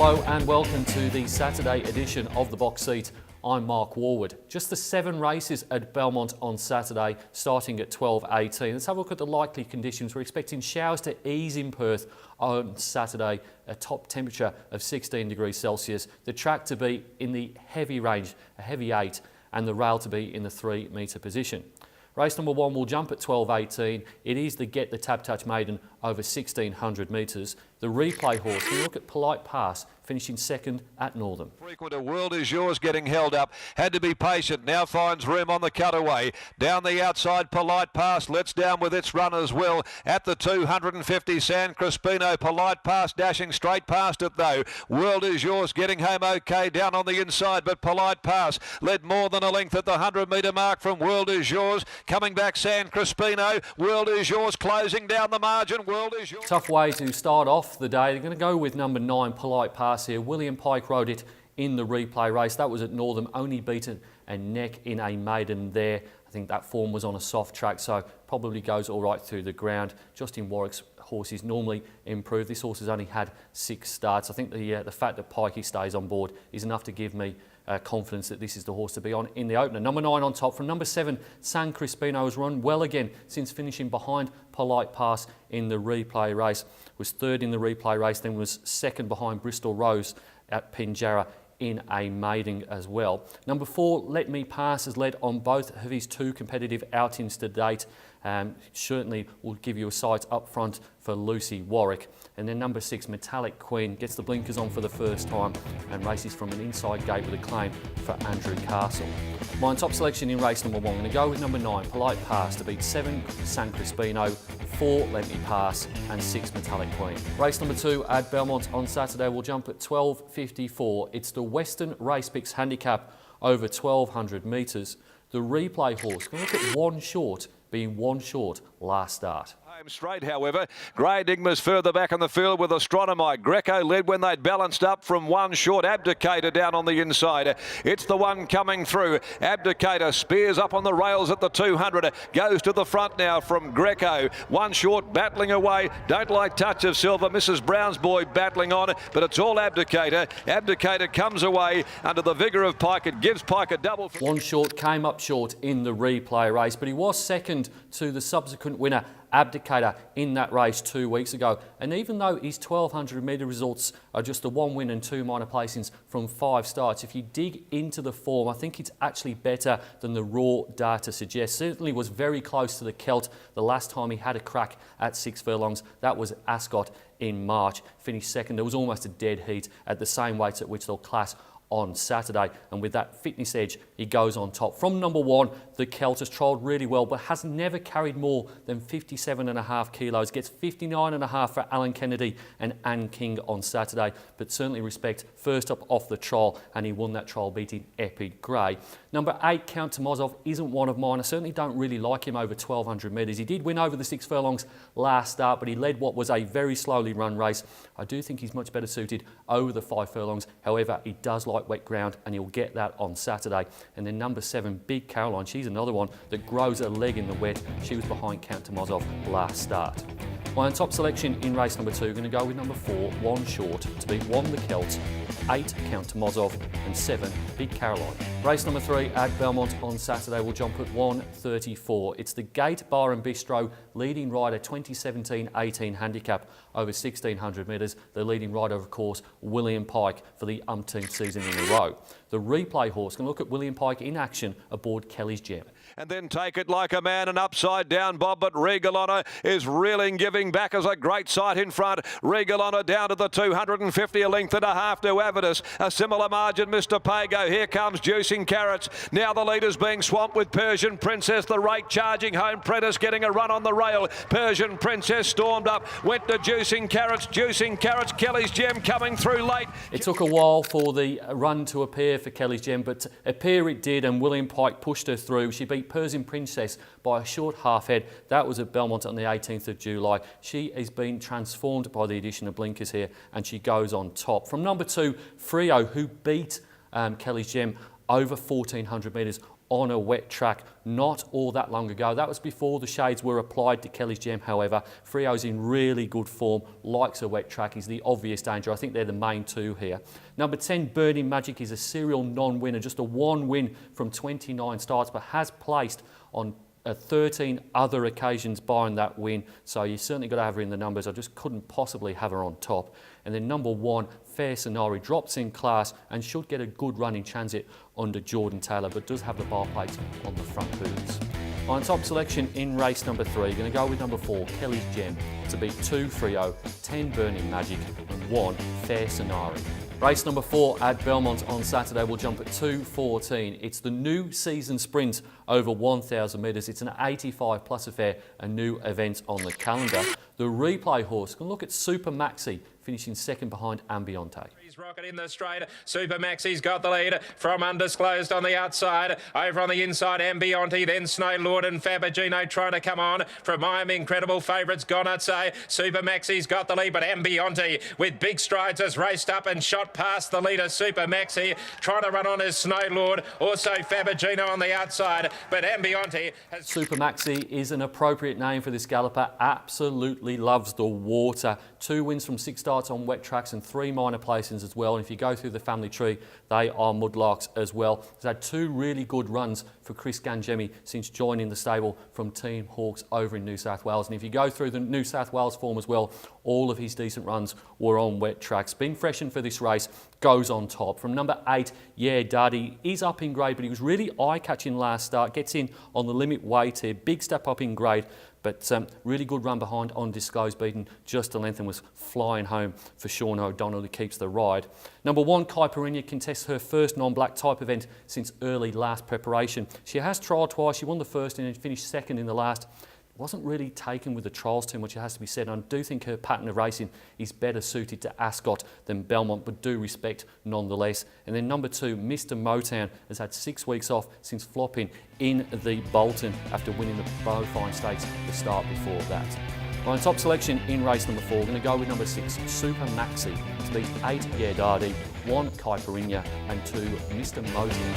Hello and welcome to the Saturday edition of The Box Seat. I'm Mark Warwood. Just the 7 races at Belmont on Saturday, starting at 12:18. Let's have a look at the likely conditions. We're expecting showers to ease in Perth on Saturday, a top temperature of 16 degrees Celsius. The track to be in the heavy range, a heavy 8, and the rail to be in the 3-metre position. Race number 1 will jump at 12:18. It is the Get the Tap Touch Maiden over 1,600 metres. The replay horse, we look at Polite Pass, finishing second at Northern. Frequenter, World Is Yours getting held up. Had to be patient. Now finds room on the cutaway. Down the outside, Polite Pass lets down with its run as well. At the 250, San Crispino. Polite Pass dashing straight past it though. World Is Yours getting home okay down on the inside, but Polite Pass led more than a length at the 100-metre mark from World Is Yours. Coming back, San Crispino. World Is Yours closing down the margin. World Is Yours. Tough way to start off the day. They're going to go with number 9, Polite Pass here. William Pike rode it in the replay race. That was at Northern, only beaten a neck in a maiden there. I think that form was on a soft track, so probably goes all right through the ground. Justin Warwick's horses normally improve. This horse has only had 6 starts. I think the fact that Pikey stays on board is enough to give me confidence that this is the horse to be on in the opener. Number 9 on top from number 7, San Crispino, has run well again since finishing behind Polite Pass in the replay race. Was 3rd in the replay race, then was 2nd behind Bristol Rose at Pinjarra in a maiden as well. Number 4, Let Me Pass, has led on both of his 2 competitive outings to date. Certainly will give you a sight up front for Lucy Warwick. And then number 6, Metallic Queen, gets the blinkers on for the first time and races from an inside gate with a claim for Andrew Castle. My top selection in race number 1, I'm going to go with number 9, Polite Pass, to beat 7, San Crispino, 4, Let Me Pass, and 6, Metallic Queen. Race number 2 at Belmont on Saturday will jump at 12:54. It's the Western Race Picks Handicap over 1,200 metres. The replay horse, going to look at One Short, being 1 short last start. Home straight, however. Grey Enigma's further back on the field with Astronomite. Greco led when they'd balanced up from 1 short. Abdicator down on the inside. It's the one coming through. Abdicator spears up on the rails at the 200. Goes to the front now from Greco. 1 short battling away. Don't Like Touch of Silver. Mrs. Brown's Boy battling on, but it's all Abdicator. Abdicator comes away under the vigour of Pike. It gives Pike a double. 1 short came up short in the replay race, but he was second to the subsequent winner, Abdicator, in that race 2 weeks ago. And even though his 1,200 metre results are just a 1 win and 2 minor placings from 5 starts, if you dig into the form, I think it's actually better than the raw data suggests. Certainly was very close to the Celt the last time he had a crack at 6 furlongs. That was Ascot in March. Finished second. There was almost a dead heat at the same weights at which they'll class on Saturday, and with that fitness edge he goes on top. From number 1, the Celt has trialled really well but has never carried more than 57.5 kilos. Gets 59.5 for Alan Kennedy and Anne King on Saturday, but certainly respect first up off the trial, and he won that trial beating Epic Grey. Number 8, Count Tomazov, isn't one of mine. I certainly don't really like him over 1,200 metres. He did win over the 6 furlongs last start, but he led what was a very slowly run race. I do think he's much better suited over the 5 furlongs. However, he does like wet ground, and he'll get that on Saturday. And then number 7, Big Caroline, she's another one that grows a leg in the wet. She was behind Count Tomazov last start. My top selection in race number 2, going to go with number 4, One Short, to beat 1, the Celt, 8, Count Tomazov, and 7, Big Caroline. Race number 3 at Belmont on Saturday will jump at 1:34. It's the Gate Bar and Bistro leading rider 2017-18 handicap over 1,600 metres. The leading rider, of course, William Pike, for the umpteenth season in a row. The replay horse, going to look at William Pike in action aboard Kelly's Gem. And then Take It Like a Man and upside down Bob, but Regal Honor is reeling, giving back as a great sight in front. Regal Honor down to the 250, a length and a half to Avidus. A similar margin, Mr. Pago. Here comes Juicing Carrots. Now the leader's being swamped with Persian Princess. The rake charging home. Prentice getting a run on the rail. Persian Princess stormed up, went to Juicing Carrots. Juicing Carrots, Kelly's Gem coming through late. It took a while for the run to appear for Kelly's Gem, but appear it did, and William Pike pushed her through. She beat Persian Princess by a short half head. That was at Belmont on the 18th of July. She has been transformed by the addition of blinkers here, and she goes on top. From number 2, Frio, who beat Kelly's Gem over 1,400 metres on a wet track not all that long ago. That was before the shades were applied to Kelly's Gem, however. Freo's in really good form, likes a wet track, he's the obvious danger. I think they're the main two here. Number 10, Burning Magic, is a serial non-winner, just a 1 win from 29 starts, but has placed on 13 other occasions barring that win, so you certainly got to have her in the numbers. I just couldn't possibly have her on top. And then number 1, Fair Scenario, drops in class and should get a good run in transit under Jordan Taylor, but does have the bar plates on the front hooves. On top selection in race number 3, going to go with number 4, Kelly's Gem, to beat 2 Freo, 10 Burning Magic and 1 Fair Scenario. Race number 4 at Belmont on Saturday will jump at 2:14. It's the new season sprint over 1,000 metres. It's an 85 plus affair, a new event on the calendar. The replay horse can look at Super Maxi, finishing second behind Ambiente. Rocket in the straight. Super Maxi's got the lead from Undisclosed on the outside. Over on the inside, Ambiente, then Snow Lord and Fabergino trying to come on. From Miami, incredible favourites, Gonatse. Super Maxi's got the lead, but Ambiente with big strides has raced up and shot past the leader, Super Maxi. Trying to run on his Snow Lord. Also Fabergino on the outside, but Ambiente has... Super Maxi is an appropriate name for this galloper. Absolutely loves the water. 2 wins from 6 starts on wet tracks and 3 minor placings as well. And if you go through the family tree, they are mudlarks as well. He's had 2 really good runs for Chris Gangemi since joining the stable from Team Hawkes over in New South Wales. And if you go through the New South Wales form as well, all of his decent runs were on wet tracks. Been freshened for this race, goes on top. From number 8, Yeah Daddy, is up in grade, but he was really eye-catching last start. Gets in on the limit weight here, big step up in grade. But really good run behind Undisclosed, beaten just a length and was flying home for Sean O'Donnell, who keeps the ride. Number 1, Caipirinha, contests her first non-black type event since early last preparation. She has trialled twice. She won the first and finished second in the last. Wasn't really taken with the trials too much, it has to be said. And I do think her pattern of racing is better suited to Ascot than Belmont, but do respect nonetheless. And then number 2, Mr Motown, has had 6 weeks off since flopping in the Bolton after winning the Bovine Stakes the start before that. On top selection in race number 4, going to go with number 6, Super Maxi, to beat 8 Yeah Daddy, 1 Caipirinha and 2 Mr Motown.